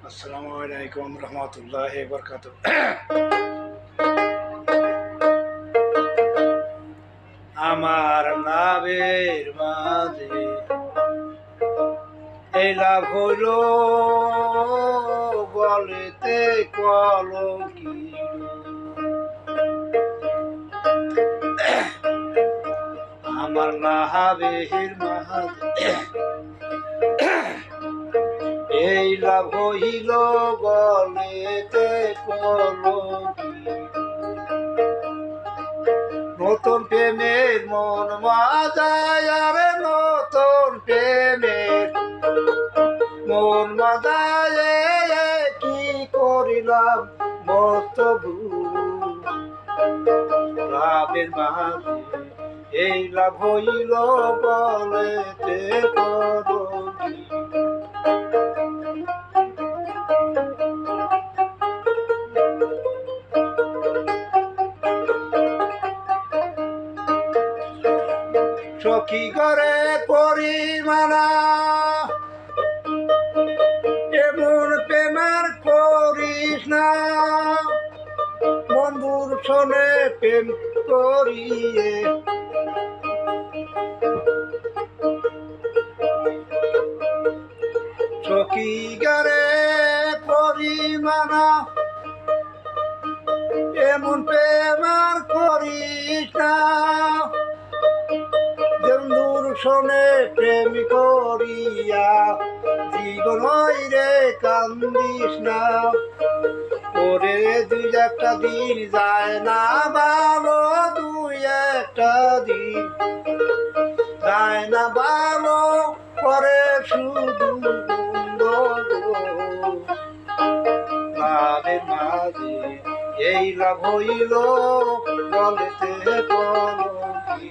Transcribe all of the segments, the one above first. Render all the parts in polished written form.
আসসালামু আলাইকুম রহমতুল্লাহি বরকাতুহ। আমার নাবের মাঝে এই লাভ হইল গলেতে কলঙ্কি। আমার নাবের মাঝে এই লাভ হইল গলেতে কলঙ্কি। নতুন প্রেমের মন মাজায়, আরে নতুন প্রেমের মন মাজায়, কি করিলাম মত ভুল। লাভের মাঝে এই লাভ হইল বলেতে কলঙ্কি। সখী করে পরিমানা এমন প্রেমার করিস না, বন্ধুর শোনে প্রেম করিয়ে সখী করে পরিমানা এমন প্রেমার করিস না, বন্ধুর শোনে প্রেম করিয়া জীবন রে কান্দিস না। ওরে দুই একটা দিন যায় না ভালো, দুই একটা দিন যায় না ভালো, পরে শুধু লাভের মাঝে এই লাভ হইল বলেতে কলঙ্কি।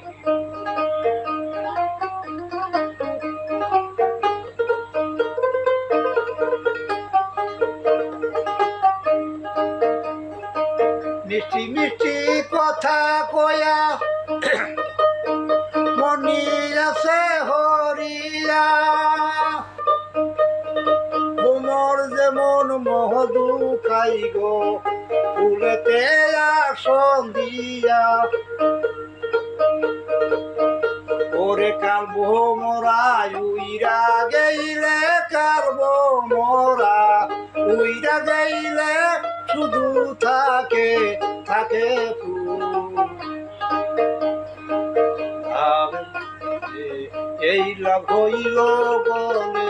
মিষ্টি মিষ্টি কথা কয়া মনি আছে হরিয়া, তোমার যেমন মহদু খাই গো ফুলেতে আসন দিয়া। ওরে কালবো মোরা উইরা গেইলে, কালবো মোরা উইরা গেইলে শুধু থাকে থাকে ফুল। এই লাভ হইল বলে